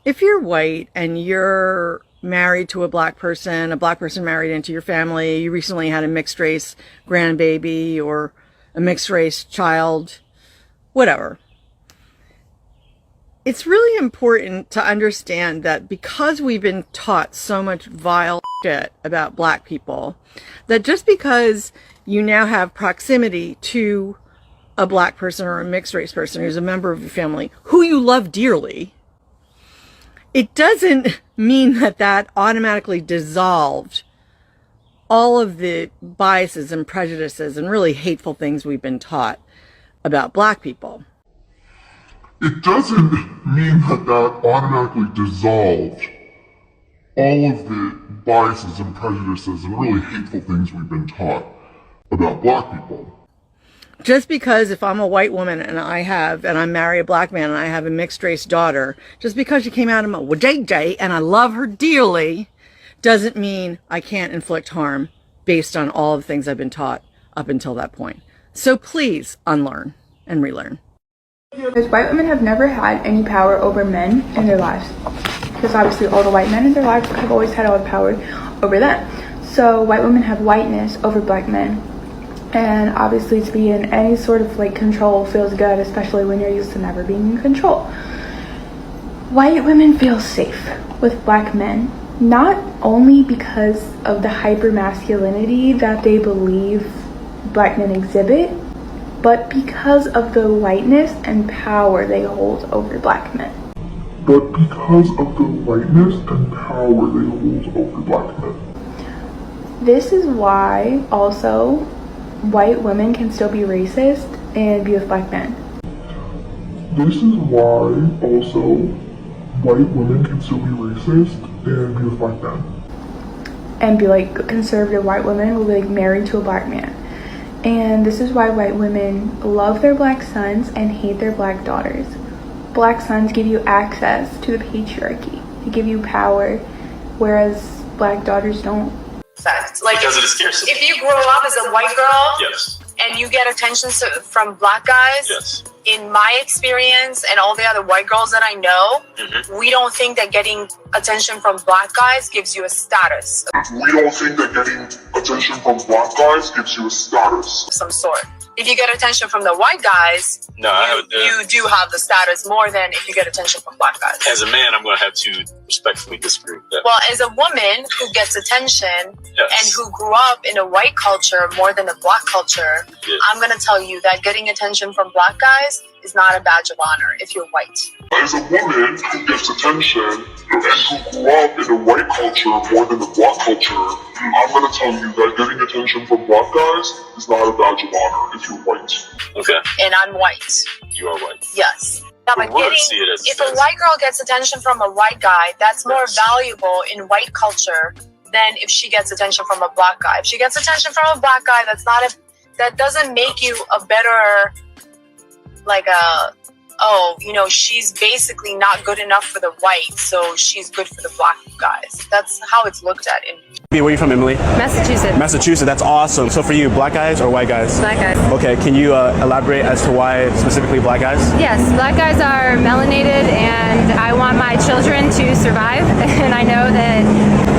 If you're white and you're married to a black person married into your family, you recently had a mixed race grandbaby or a mixed race child, whatever. It's really important to understand that because we've been taught so much vile shit about black people, that just because you now have proximity to a black person or a mixed race person who's a member of your family who you love dearly, it doesn't mean that that automatically dissolved all of the biases and prejudices and really hateful things we've been taught about black people. It doesn't mean that that automatically dissolved all of the biases and prejudices and really hateful things we've been taught about black people. Just because if I'm a white woman and I marry a black man and I have a mixed race daughter, just because she came out of my JJ and I love her dearly, doesn't mean I can't inflict harm based on all of the things I've been taught up until that point. So please unlearn and relearn. Because white women have never had any power over men in their lives. Because obviously all the white men in their lives have always had all the power over them. So white women have whiteness over black men. And obviously to be in any sort of like control feels good, especially when you're used to never being in control. White women feel safe with black men, not only because of the hypermasculinity that they believe black men exhibit, but because of the whiteness and power they hold over black men. But because of the whiteness and power they hold over black men. This is why also white women can still be racist and be with black men. This is why also white women can still be racist and be with black men. And be like conservative white women will be like married to a black man. And this is why white women love their black sons and hate their black daughters. Black sons give you access to the patriarchy. They give you power, whereas black daughters don't. Like, because of the scarcity. If you grow up as a white girl, yes, and you get attention from black guys, yes, in my experience and all the other white girls that I know, we don't think that getting attention from black guys gives you a status. We don't think that getting attention from black guys gives you a status Of some sort. If you get attention from the white guys, no, you do have the status more than if you get attention from black guys. As a man, I'm going to have to respectfully disagree with that. Well, as a woman who gets attention yes, and who grew up in a white culture more than a black culture, yes, I'm going to tell you that getting attention from black guys is not a badge of honor if you're white. As a woman who gets attention and who grew up in a white culture more than a black culture, I'm going to tell you that getting attention from black guys is not a badge of honor if you're white. Okay. And I'm white. You are white. Yes. Now, but if a as white girl gets attention from a white guy, that's more valuable in white culture than if she gets attention from a black guy. If she gets attention from a black guy, that doesn't make you a better, like a, oh, you know, she's basically not good enough for the white, so she's good for the black guys. That's how it's looked at. Where are you from, Emily? Massachusetts. Massachusetts, that's awesome. So for you, black guys or white guys? Black guys. Okay, can you elaborate as to why specifically black guys? Yes, black guys are melanated and I want my children to survive and I know that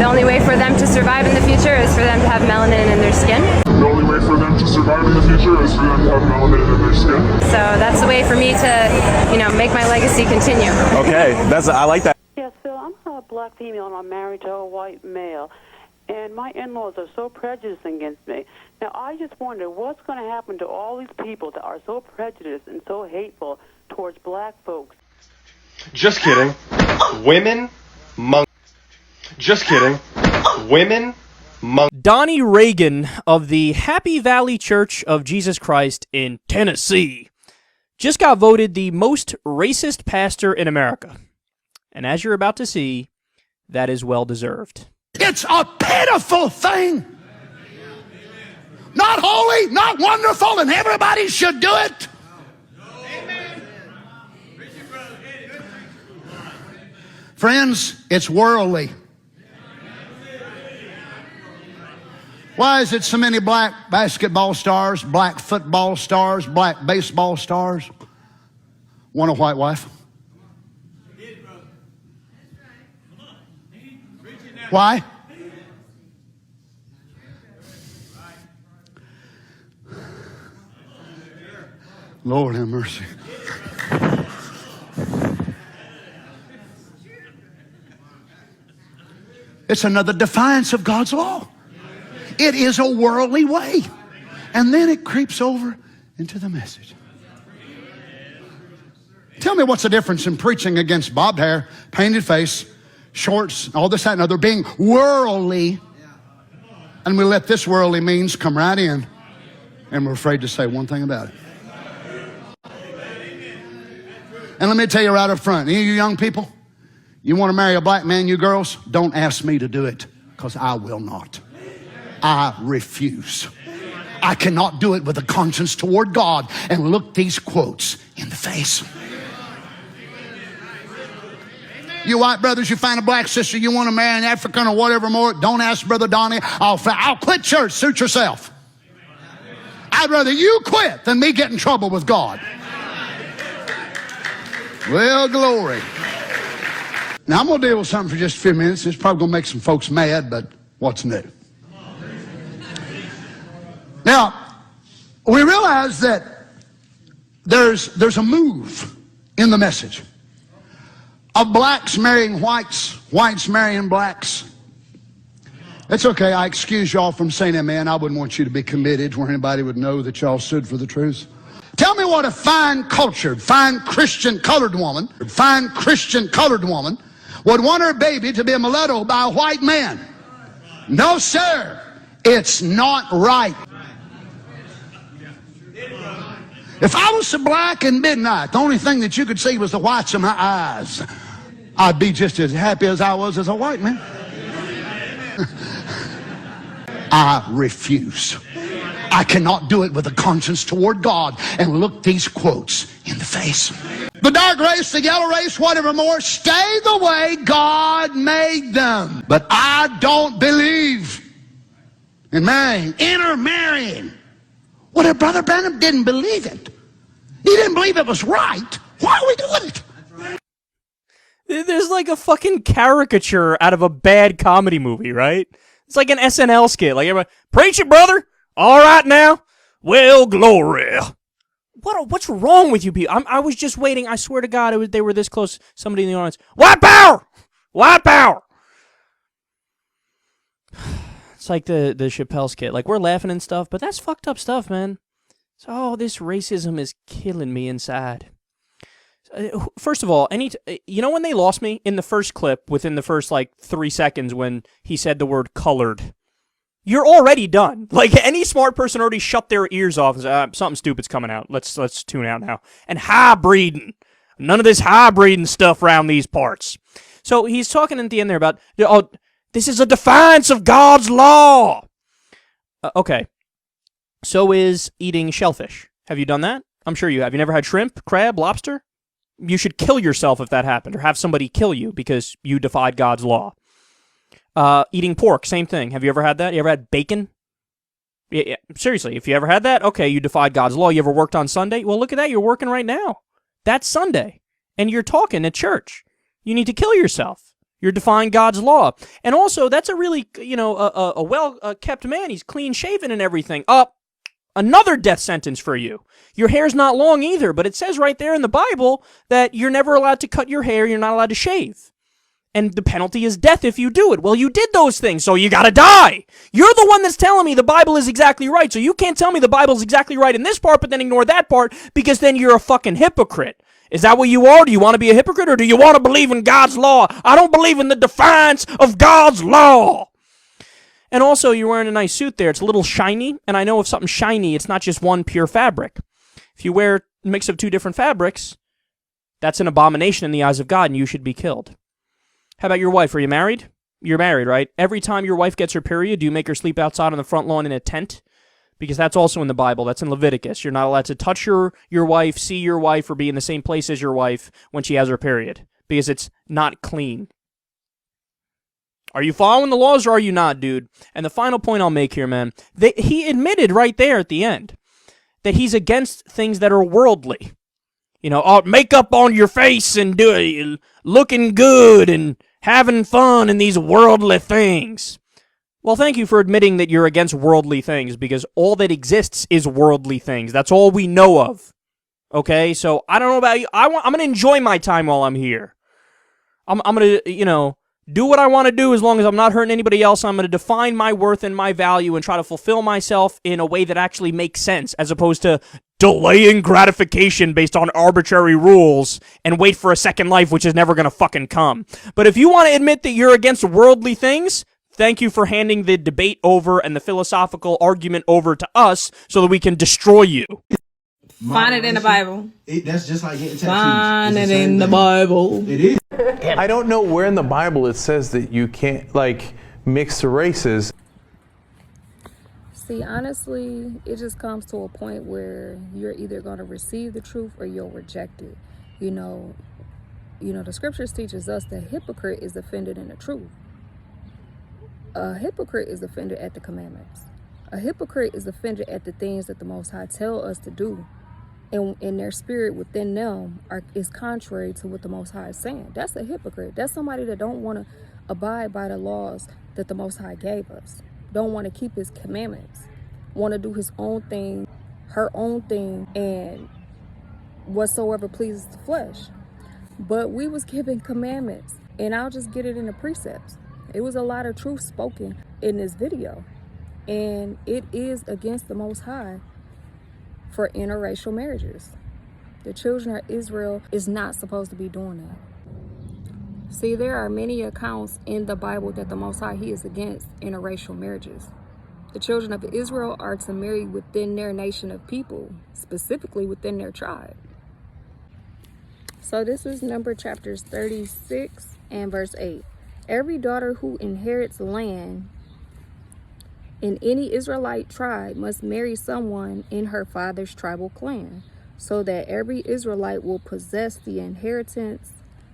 the only way for them to survive in the future is for them to have melanin in their skin. The only way for them to survive in the future is for them to have melanin in their skin. So that's the way for me to, you know, make my legacy continue. Okay, I like that. Yeah, so I'm a black female and I'm married to a white male. And my in-laws are so prejudiced against me. Now, I just wonder what's going to happen to all these people that are so prejudiced and so hateful towards black folks. Just kidding. Just kidding. Donnie Reagan of the Happy Valley Church of Jesus Christ in Tennessee just got voted the most racist pastor in America. And as you're about to see, that is well deserved. It's a pitiful thing. Not holy, not wonderful, and everybody should do it. Friends, it's worldly. Why is it so many black basketball stars, black football stars, black baseball stars want a white wife? Why? Lord have mercy. It's another defiance of God's law. It is a worldly way. And then it creeps over into the message. Tell me what's the difference in preaching against bobbed hair, painted face, shorts, all this, that, and other, being worldly, and we let this worldly means come right in, and we're afraid to say one thing about it. And let me tell you right up front, any of you young people, you want to marry a black man, you girls, don't ask me to do it, because I will not. I refuse. I cannot do it with a conscience toward God and look these quotes in the face. You white brothers, you find a black sister, you want to marry an African or whatever more, don't ask Brother Donnie. I'll quit church, suit yourself. I'd rather you quit than me get in trouble with God. Well, glory. Now, I'm going to deal with something for just a few minutes. It's probably going to make some folks mad, but what's new? Now, we realize that there's a move in the message of blacks marrying whites, whites marrying blacks. It's okay. I excuse y'all from saying amen. I wouldn't want you to be committed where anybody would know that y'all stood for the truth. Tell me what a fine cultured, fine Christian colored woman would want her baby to be a mulatto by a white man. No, sir. It's not right. If I was so black in midnight, the only thing that you could see was the whites of my eyes, I'd be just as happy as I was as a white man. I refuse. I cannot do it with a conscience toward God and look these quotes in the face. The dark race, the yellow race, whatever more, stay the way God made them. But I don't believe in marrying, intermarrying. Well, if Brother Branham didn't believe it, he didn't believe it was right, why are we doing it? There's like a fucking caricature out of a bad comedy movie, right? It's like an SNL skit. Like, everybody, preach it, brother. All right now. Well, glory. What's wrong with you people? I was just waiting. I swear to God, they were this close. Somebody in the audience. White power! White power! It's like the Chappelle skit. Like, we're laughing and stuff, but that's fucked up stuff, man. So, this racism is killing me inside. First of all, you know when they lost me? In the first clip, within the first, 3 seconds when he said the word colored. You're already done. Like, any smart person already shut their ears off and said, something stupid's coming out. Let's tune out now. And high-breeding. None of this high-breeding stuff around these parts. So, he's talking at the end there about, this is a defiance of God's law. Okay. So is eating shellfish. Have you done that? I'm sure you have. You never had shrimp, crab, lobster? You should kill yourself if that happened, or have somebody kill you because you defied God's law. Eating pork, same thing. Have you ever had that? You ever had bacon? Yeah, seriously, if you ever had that, okay, you defied God's law. You ever worked on Sunday? Well, look at that. You're working right now. That's Sunday. And you're talking at church. You need to kill yourself. You're defying God's law. And also, that's a really, a well-kept man. He's clean-shaven and everything. Another death sentence for you. Your hair's not long either, but it says right there in the Bible that you're never allowed to cut your hair, you're not allowed to shave. And the penalty is death if you do it. Well, you did those things, so you gotta die. You're the one that's telling me the Bible is exactly right, so you can't tell me the Bible's exactly right in this part, but then ignore that part, because then you're a fucking hypocrite. Is that what you are? Do you want to be a hypocrite, or do you want to believe in God's law? I don't believe in the defiance of God's law. And also, you're wearing a nice suit there. It's a little shiny, and I know if something's shiny, it's not just one pure fabric. If you wear a mix of two different fabrics, that's an abomination in the eyes of God, and you should be killed. How about your wife? Are you married? You're married, right? Every time your wife gets her period, do you make her sleep outside on the front lawn in a tent? Because that's also in the Bible. That's in Leviticus. You're not allowed to touch your wife, see your wife, or be in the same place as your wife when she has her period, because it's not clean. Are you following the laws or are you not, dude? And the final point I'll make here, man, he admitted right there at the end that he's against things that are worldly. Makeup on your face and looking good and having fun in these worldly things. Well, thank you for admitting that you're against worldly things, because all that exists is worldly things. That's all we know of. Okay, so I don't know about you. I'm going to enjoy my time while I'm here. I'm going to, do what I want to do as long as I'm not hurting anybody else. I'm going to define my worth and my value and try to fulfill myself in a way that actually makes sense, as opposed to delaying gratification based on arbitrary rules and wait for a second life, which is never going to fucking come. But if you want to admit that you're against worldly things, thank you for handing the debate over and the philosophical argument over to us so that we can destroy you. Find it in the Bible. That's just like getting tattoos. Find it in the Bible. It is. I don't know where in the Bible it says that you can't, mix the races. See, honestly, it just comes to a point where you're either going to receive the truth or you'll reject it. The scriptures teaches us that a hypocrite is offended in the truth. A hypocrite is offended at the commandments. A hypocrite is offended at the things that the Most High tell us to do. And in their spirit within them is contrary to what the Most High is saying. That's a hypocrite. That's somebody that don't want to abide by the laws that the Most High gave us. Don't want to keep his commandments. Want to do his own thing, her own thing, and whatsoever pleases the flesh. But we was given commandments, and I'll just get it in the precepts. It was a lot of truth spoken in this video, and it is against the Most High for interracial marriages. The children of Israel is not supposed to be doing that. See, there are many accounts in the Bible that the Most High, he is against interracial marriages. The children of Israel are to marry within their nation of people, specifically within their tribe. So this is Number chapters 36 and verse 8. Every daughter who inherits land in any Israelite tribe must marry someone in her father's tribal clan, so that every Israelite will possess the inheritance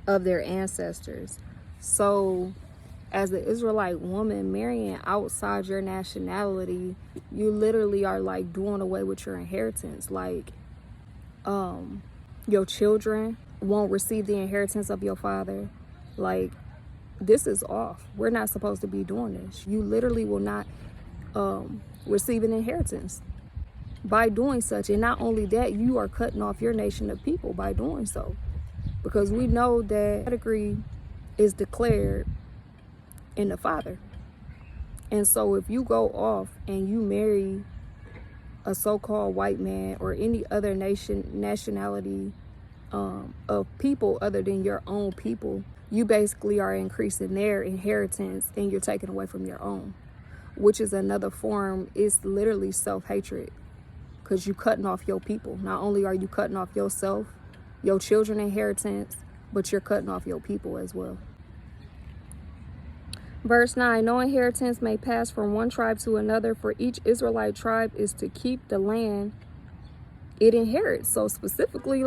of their ancestors. So, as an Israelite woman marrying outside your nationality, you literally are doing away with your inheritance. Your children won't receive the inheritance of your father. This is off. We're not supposed to be doing this. You literally will not receive an inheritance by doing such. And not only that, you are cutting off your nation of people by doing so, because we know that pedigree is declared in the father. And so if you go off and you marry a so-called white man or any other nationality of people other than your own people, you basically are increasing their inheritance and you're taking away from your own, which is another form. It's literally self-hatred, because you're cutting off your people. Not only are you cutting off yourself, your children inheritance, but you're cutting off your people as well. Verse 9, no inheritance may pass from one tribe to another, for each Israelite tribe is to keep the land it inherits. So specifically,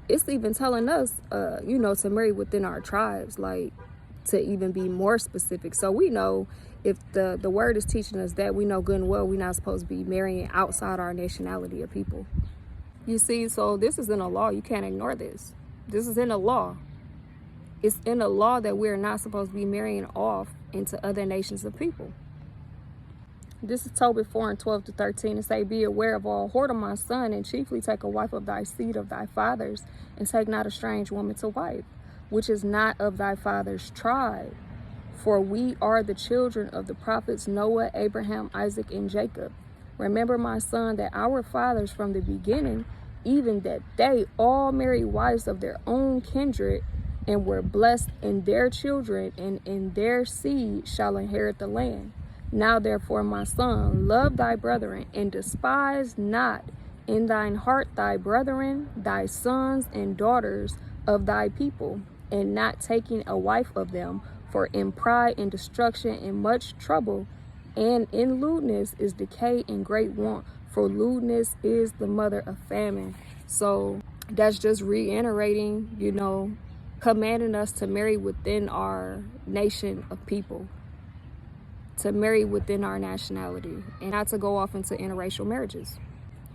it's even telling us, to marry within our tribes, to even be more specific. So we know, if the word is teaching us that, we know good and well we're not supposed to be marrying outside our nationality of people. You see, so this is in the law. You can't ignore this. This is in the law. It's in the law that we're not supposed to be marrying off into other nations of people. This is Tobit 4:12-13, and say, be aware of all whoredom, my son, and chiefly take a wife of thy seed of thy fathers, and take not a strange woman to wife, which is not of thy father's tribe. For we are the children of the prophets Noah, Abraham, Isaac, and Jacob. Remember, my son, that our fathers from the beginning, even that they all married wives of their own kindred, and were blessed in their children, and in their seed shall inherit the land. Now therefore, my son, love thy brethren, and despise not in thine heart thy brethren, thy sons and daughters of thy people, and not taking a wife of them, for in pride and destruction and much trouble, and in lewdness is decay and great want, for lewdness is the mother of famine. So that's just reiterating, commanding us to marry within our nation of people, to marry within our nationality, and not to go off into interracial marriages.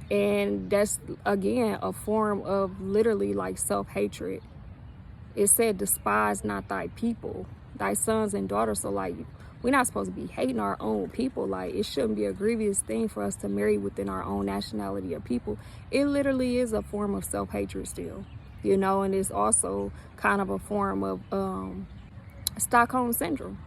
And that's, again, a form of literally self-hatred. It said, despise not thy people, thy sons and daughters. So like, we're not supposed to be hating our own people. Like, it shouldn't be a grievous thing for us to marry within our own nationality of people. It literally is a form of self-hatred still, you know, and it's also kind of a form of Stockholm syndrome.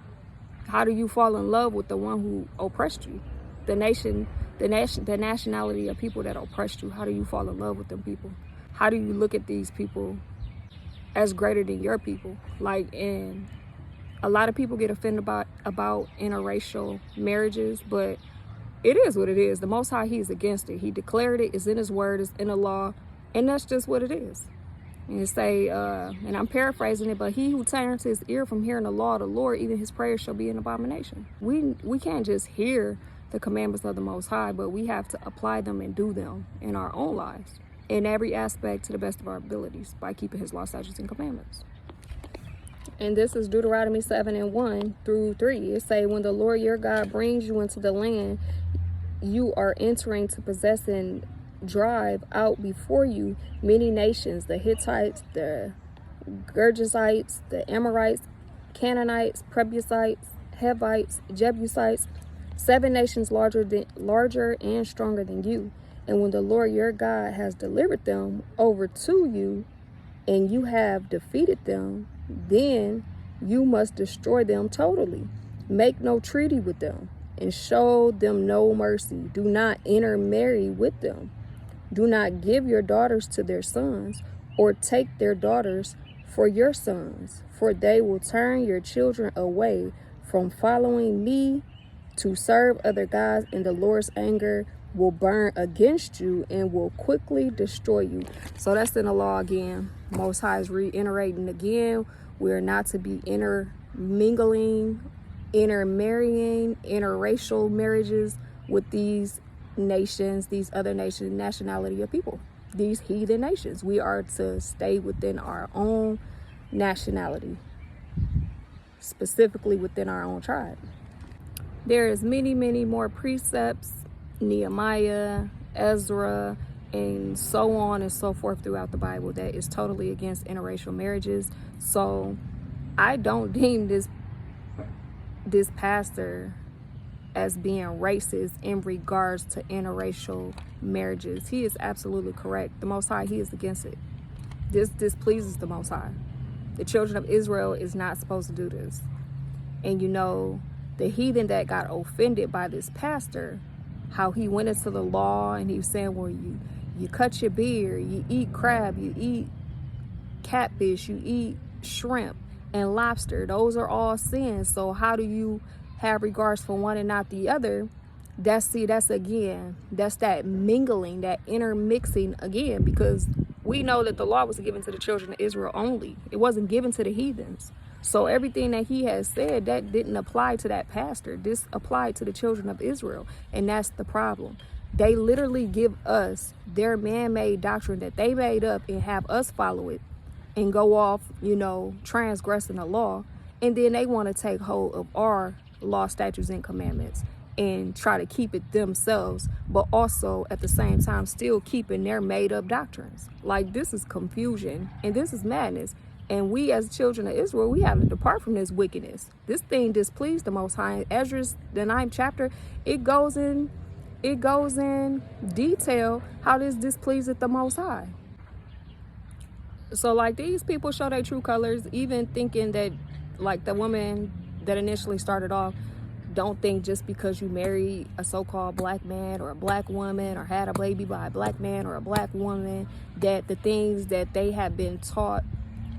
How do you fall in love with the one who oppressed you? The nationality of people that oppressed you. How do you fall in love with them people? How do you look at these people as greater than your people? Like, and a lot of people get offended about interracial marriages, but it is what it is. The Most High, He is against it. He declared it. It's in His word. It's in the law, and that's just what it is. And it say, and I'm paraphrasing it, but he who turns his ear from hearing the law of the Lord, even his prayers shall be an abomination. We can't just hear the commandments of the Most High, but we have to apply them and do them in our own lives, in every aspect to the best of our abilities, by keeping His law, statutes, and commandments. And this is Deuteronomy 7:1-3. It say, when the Lord your God brings you into the land you are entering to possess and drive out before you many nations, the Hittites, the Girgashites, the Amorites, Canaanites, Perizzites, Hivites, Jebusites, 7 nations larger and stronger than you. And when the Lord your God has delivered them over to you, and you have defeated them, then you must destroy them totally. Make no treaty with them, and show them no mercy. Do not intermarry with them. Do not give your daughters to their sons, or take their daughters for your sons, for they will turn your children away from following me to serve other gods, and the Lord's anger will burn against you and will quickly destroy you. So that's in the law again. Most High is reiterating again, we're not to be intermingling, intermarrying, interracial marriages with these nations, these other nations, nationality of people, these heathen nations. We are to stay within our own nationality, specifically within our own tribe. There is many more precepts, Nehemiah, Ezra, and so on and so forth throughout the Bible that is totally against interracial marriages. So I don't deem this pastor as being racist in regards to interracial marriages. He is absolutely correct. The Most High, He is against it. This displeases the Most High. The children of Israel is not supposed to do this. And you know, the heathen that got offended by this pastor, how he went into the law and he was saying, well, you cut your beard, you eat crab, you eat catfish, you eat shrimp and lobster. Those are all sins. So how do you have regards for one and not the other? That's that mingling, that intermixing again, because we know that the law was given to the children of Israel only. It wasn't given to the heathens. So everything that he has said, that didn't apply to that pastor. This applied to the children of Israel. And that's the problem. They literally give us their man-made doctrine that they made up and have us follow it and go off, you know, transgressing the law. And then they want to take hold of our law, statutes, and commandments and try to keep it themselves, but also at the same time still keeping their made-up doctrines. Like, this is confusion and this is madness. And we as children of Israel, we have to depart from this wickedness. This thing displeased the Most High. Ezra, the 9th chapter, it goes in detail how this displeased the Most High. So like, these people show their true colors, even thinking that, like the woman that initially started off, don't think just because you marry a so-called black man or a black woman or had a baby by a black man or a black woman, that the things that they have been taught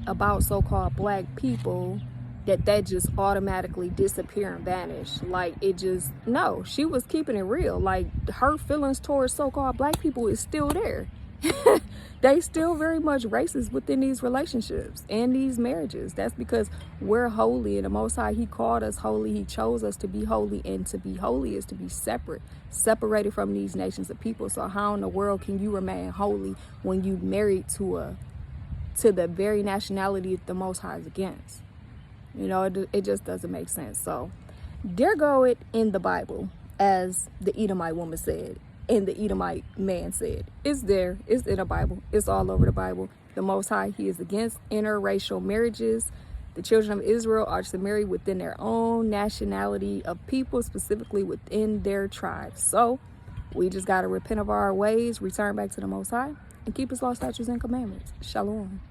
about so-called black people, that just automatically disappear and vanish. Like, it just, no, she was keeping it real. Like, her feelings towards so-called black people is still there. They still very much racist within these relationships and these marriages. That's because we're holy, and the Most High, He called us holy. He chose us to be holy, and to be holy is to be separated from these nations of people. So how in the world can you remain holy when you married to the very nationality that the Most High is against? You know, it just doesn't make sense. So there go it in the Bible, as the Edomite woman said and the Edomite man said. It's there. It's in the Bible. It's all over the Bible. the Most High. He is against interracial marriages. The children of Israel are to marry within their own nationality of people, specifically within their tribes. So we just got to repent of our ways, return back to the Most High, and keep his law, statutes, and commandments. Shalom.